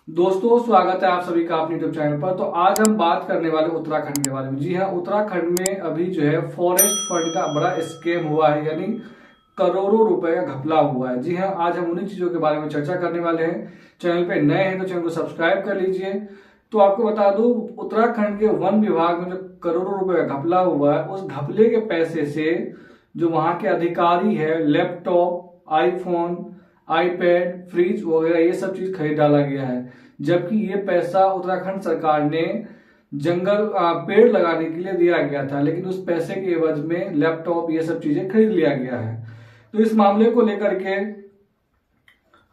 दोस्तों, स्वागत है आप सभी का अपने यूट्यूब चैनल पर। तो आज हम बात करने वाले उत्तराखंड के बारे में। जी हाँ, उत्तराखंड में अभी जो है फॉरेस्ट फंड का बड़ा स्कैम हुआ है, यानी करोड़ों रुपए का घपला हुआ है। जी हाँ, आज हम उन्हीं चीजों के बारे में चर्चा करने वाले हैं। चैनल पे नए हैं तो चैनल को सब्सक्राइब कर लीजिए। तो आपको बता दूं, उत्तराखंड के वन विभाग में जो करोड़ों रुपए का घपला हुआ है, उस घपले के पैसे से जो वहां के अधिकारी है, लैपटॉप, आईफोन, आईपैड, फ्रिज वगैरह ये सब चीज खरीद डाला गया है। जबकि ये पैसा उत्तराखंड सरकार ने जंगल पेड़ लगाने के लिए दिया गया था, लेकिन उस पैसे के एवज में लैपटॉप ये सब चीजें खरीद लिया गया है। तो इस मामले को लेकर के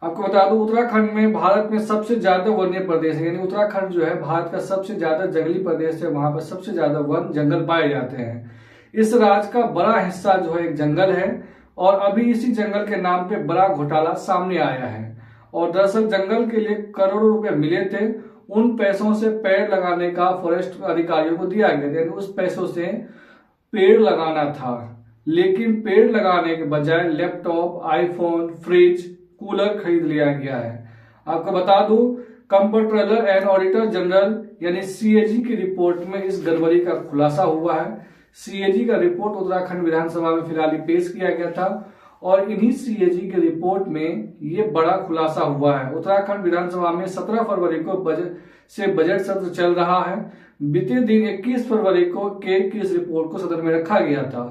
आपको बता दूं, उत्तराखंड में भारत में सबसे ज्यादा वन्य प्रदेश है, यानी उत्तराखंड जो है भारत का सबसे ज्यादा जंगली प्रदेश है। वहां पर सबसे ज्यादा वन जंगल पाए जाते हैं। इस राज्य का बड़ा हिस्सा जो है एक जंगल है, और अभी इसी जंगल के नाम पे बड़ा घोटाला सामने आया है। और दरअसल जंगल के लिए करोड़ों रुपए मिले थे, उन पैसों से पेड़ लगाने का फॉरेस्ट अधिकारियों को दिया गया था, यानी उस पैसों से पेड़ लगाना था। लेकिन पेड़ लगाने के बजाय लैपटॉप, आईफोन, फ्रिज, कूलर खरीद लिया गया है। आपको बता दूं, कंप्ट्रोलर एंड ऑडिटर जनरल यानी सीएजी की रिपोर्ट में इस गड़बड़ी का खुलासा हुआ है। सीएजी का रिपोर्ट उत्तराखंड विधानसभा में फिलहाल पेश किया गया था, और इन्हीं सीएजी की रिपोर्ट में ये बड़ा खुलासा हुआ है। उत्तराखंड विधानसभा में 17 फरवरी को बजट सत्र चल रहा है। बीते दिन 21 फरवरी को की इस रिपोर्ट को सदन में रखा गया था,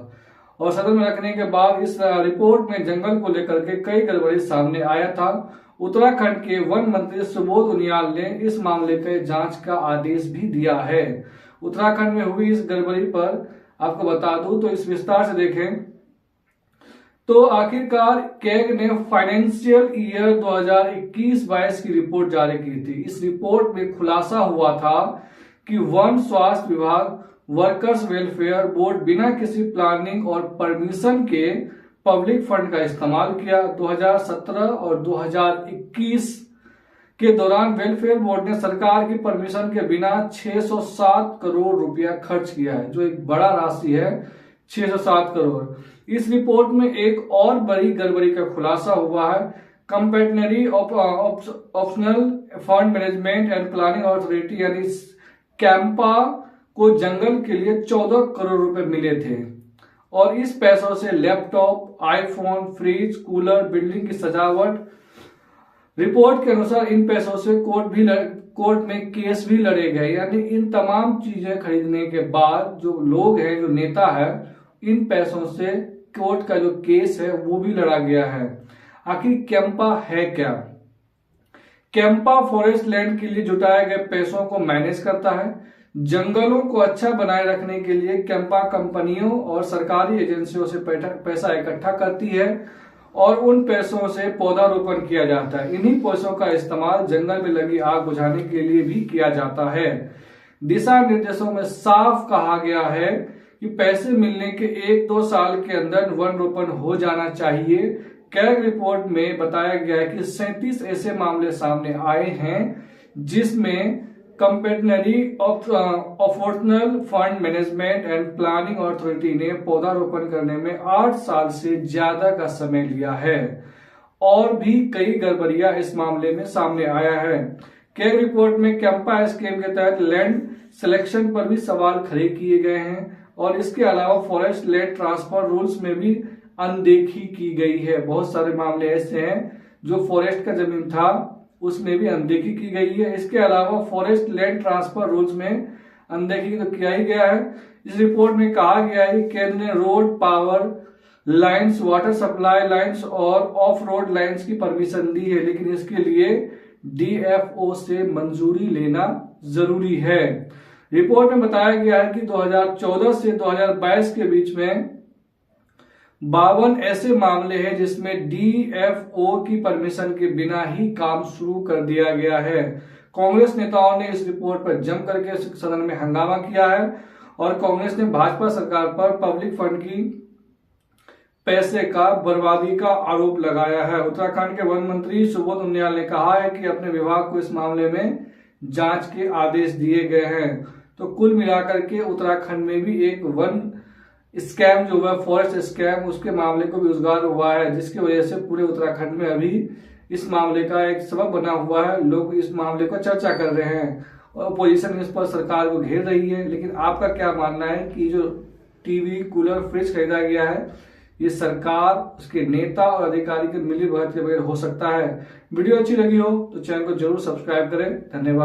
और सदन में रखने के बाद इस रिपोर्ट में जंगल को लेकर के कई गड़बड़ी सामने आया था। उत्तराखंड के वन मंत्री सुबोध उनियाल ने इस मामले के जांच का आदेश भी दिया है। उत्तराखंड में हुई इस गड़बड़ी पर आपको बता दूं, तो इस विस्तार से देखें तो आखिरकार कैग ने फाइनेंशियल ईयर 2021-22 की रिपोर्ट जारी की थी। इस रिपोर्ट में खुलासा हुआ था कि वन स्वास्थ्य विभाग, वर्कर्स वेलफेयर बोर्ड बिना किसी प्लानिंग और परमिशन के पब्लिक फंड का इस्तेमाल किया। 2017 और 2021 के दौरान वेलफेयर बोर्ड ने सरकार की परमिशन के बिना 607 करोड़ रुपया खर्च किया है, जो एक बड़ा राशि है, 607 करोड़। इस रिपोर्ट में एक और बड़ी गड़बड़ी का खुलासा हुआ है। Compensatory optional fund management and planning authority यानी कैंपा को जंगल के लिए 14 करोड़ रुपए मिले थे, और इस पैसों से laptop, iPhone, fridge, cooler, building की सजावट। रिपोर्ट के अनुसार इन पैसों से कोर्ट में केस भी लड़े गए, यानी इन तमाम चीजें खरीदने के बाद जो लोग हैं, जो नेता है, इन पैसों से कोर्ट का जो केस है वो भी लड़ा गया है। आखिर कैंपा है क्या? कैंपा फॉरेस्ट लैंड के लिए जुटाए गए पैसों को मैनेज करता है। जंगलों को अच्छा बनाए रखने के लिए कैंपा कंपनियों और सरकारी एजेंसियों से पैसा इकट्ठा करती है, और उन पैसों से पौधारोपण किया जाता है। इन्हीं पैसों का इस्तेमाल जंगल में लगी आग बुझाने के लिए भी किया जाता है। दिशा निर्देशों में साफ कहा गया है कि पैसे मिलने के 1-2 साल के अंदर वन रोपण हो जाना चाहिए। कैग रिपोर्ट में बताया गया है कि 37 ऐसे मामले सामने आए हैं जिसमें compensatory optional fund management and planning authority ने पौधारोपण करने में 8 साल से ज्यादा का समय लिया है, और भी कई गड़बड़ियां इस मामले में सामने आया है। कैग रिपोर्ट में कैंपा स्कीम के तहत लैंड सिलेक्शन पर भी सवाल खड़े किए गए हैं, और इसके अलावा फॉरेस्ट लैंड ट्रांसफर रूल्स में भी अनदेखी की गई है। बहुत सारे मामले ऐसे हैं जो फॉरेस्ट का जमीन था उसमें भी अनदेखी की गई है। इसके अलावा फॉरेस्ट लैंड ट्रांसफर रूल्स में अनदेखी तो किया ही गया है। इस रिपोर्ट में कहा गया है कि केंद्र ने road, power lines, water supply lines और ऑफ रोड लाइंस की परमिशन दी है, लेकिन इसके लिए डीएफओ से मंजूरी लेना जरूरी है। रिपोर्ट में बताया गया है कि 2014 से 2022 के बीच में 52 ऐसे मामले हैं जिसमें डीएफओ की परमिशन के बिना ही काम शुरू कर दिया गया है। कांग्रेस नेताओं ने इस रिपोर्ट पर जम करके सदन में हंगामा किया है, और कांग्रेस ने भाजपा सरकार पर पब्लिक फंड की पैसे का बर्बादी का आरोप लगाया है। उत्तराखंड के वन मंत्री सुबोध उनियाल ने कहा है कि अपने विभाग को इस मामले में जांच के आदेश दिए गए हैं। तो कुल मिलाकर के उत्तराखंड में भी एक वन स्कैम जो हुआ, फॉरेस्ट स्कैम, उसके मामले को भी उजागर हुआ है, जिसकी वजह से पूरे उत्तराखंड में अभी इस मामले का एक सबक बना हुआ है। लोग इस मामले को चर्चा कर रहे हैं और अपोजिशन इस पर सरकार को घेर रही है। लेकिन आपका क्या मानना है कि जो टीवी, कूलर, फ्रिज खरीदा गया है, ये सरकार, उसके नेता और अधिकारी के मिली भगत के बगैर हो सकता है? वीडियो अच्छी लगी हो तो चैनल को जरूर सब्सक्राइब करें। धन्यवाद।